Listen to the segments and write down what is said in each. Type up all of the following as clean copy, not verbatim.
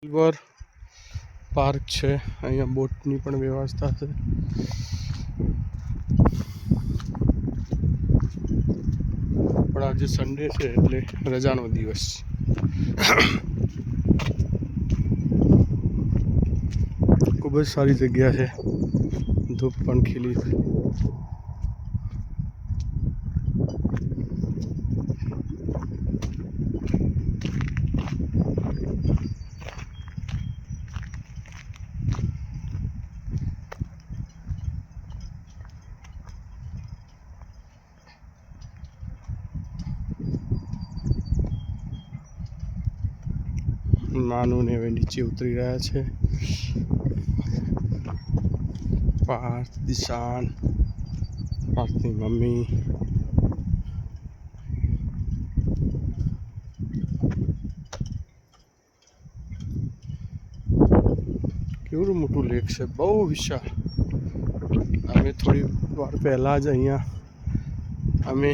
Silver park છે, અહીંયા બોટની પણ વ્યવસ્થા છે. પણ આજે સન્ડે છે એટલે રજાનો દિવસ. ખૂબ જ સારી જગ્યા છે, ધૂપ પણ ખીલી છે. નાનું ને હવે નીચે ઉતરી રહ્યા છે. પાર્થ, દિશાન, પાર્થની મમ્મી. કેવડું મોટું લેક છે, બહુ વિશાળ. અમે થોડી વાર પહેલાં જ અહીંયા અમે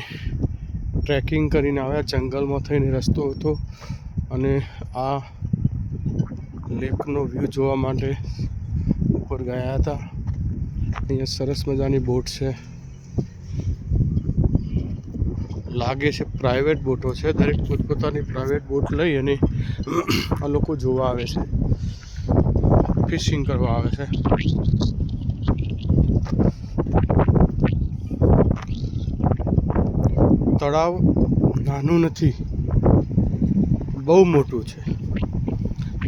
ટ્રેકિંગ કરીને આવ્યા, જંગલમાં થઈને રસ્તો હતો અને આ લેકનો વ્યૂ જોવા માટે ઉપર ગયા હતા. અહીંયા સરસ મજાની બોટ છે, લાગે છે પ્રાઇવેટ બોટો છે. દરેક પોતપોતાની પ્રાઇવેટ બોટ લઈ અને આ લોકો જોવા આવે છે, ફિશિંગ કરવા આવે છે. તળાવ નાનું નથી, બહુ મોટું છે.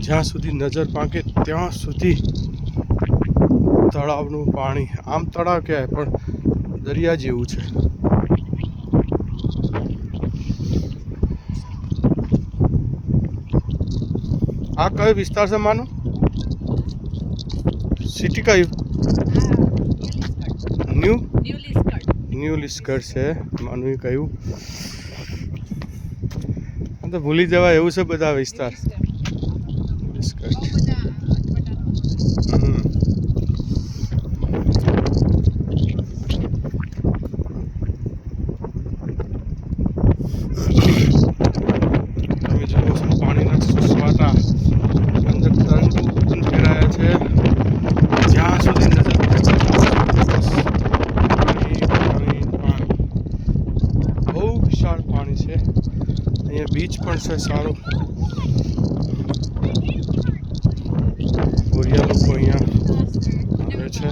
જ્યાં સુધી નજર પાંકે ત્યાં સુધી તળાવનું પાણી, આમ તળાવ કહેવાય પણ દરિયા જેવું છે. આ કયો વિસ્તાર છે માનો? સિટી કયું? ન્યૂ લિસ્કર્ડ છે માનું એ કયું? તો ભૂલી જવાય એવું છે બધા વિસ્તાર. તમે જુઓ છો પાણીના સુસવાટા અંદર તરંગો ઉત્પન્ન થઈ રહ્યા છે. જ્યાં સુધી નજર પાણી, બહુ વિશાળ પાણી છે. અહીંયા બીચ પણ છે સારું. ગોરિયા લોકો અહીંયા આવે છે.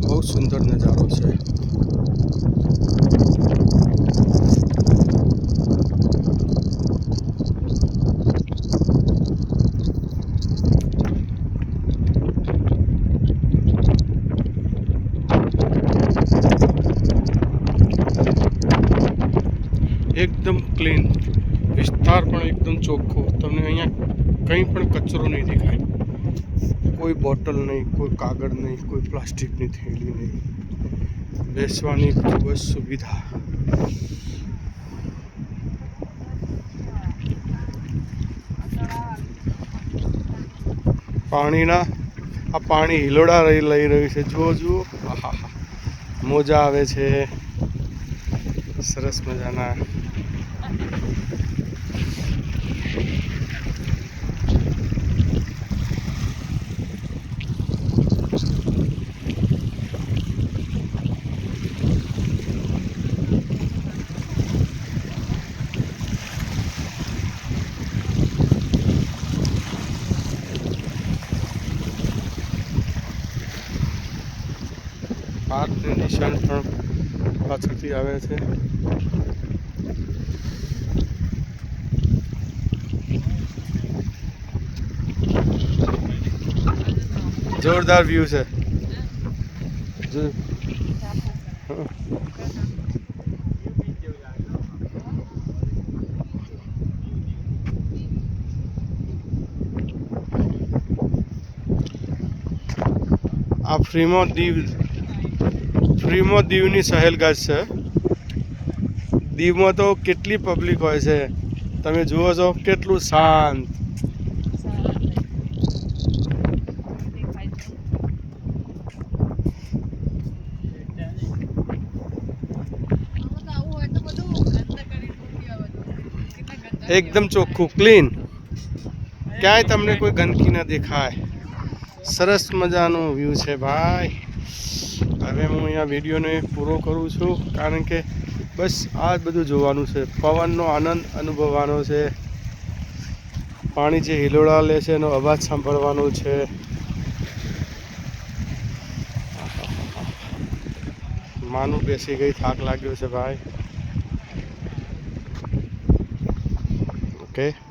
બહુ સુંદર નજારો છે. એકદમ ક્લીન વિસ્તાર, પણ એકદમ ચોખ્ખો. તમને અહીંયા કંઈ પણ કચરો નહીં દેખાય. કોઈ બોટલ નહીં, કોઈ કાગળ નહીં, કોઈ પ્લાસ્ટિકની થેલી નહીં. બેસવાની ખૂબ જ સુવિધા. પાણીના આ પાણી હિલોડા લઈ રહ્યું છે. જુઓ જુઓ, આહા, મોજા આવે છે સરસ મજાના. પાર્થને નિશાન પણ પાછળથી આવે છે. જોરદાર વ્યૂ છે. આ ફ્રીમાં દીવની સહેલગાજ છે. દીવમાં તો કેટલી પબ્લિક હોય છે, તમે જુઓ છો કેટલું શાંત. એકદમ ચોખ્ખું ક્લીન, ક્યાંય તમને કોઈ ગંદકી ન દેખાય. સરસ મજાનો વ્યૂ છે ભાઈ. હવે હું અહીંયા વિડીયોને પૂરો કરું છું, કારણ કે બસ આ જ બધું જોવાનું છે. પવનનો આનંદ અનુભવવાનો છે, પાણી જે હિલોળા લે છે એનો અવાજ સાંભળવાનો છે. માનું બેસી ગઈ, થાક લાગ્યો છે ભાઈ. ઓકે.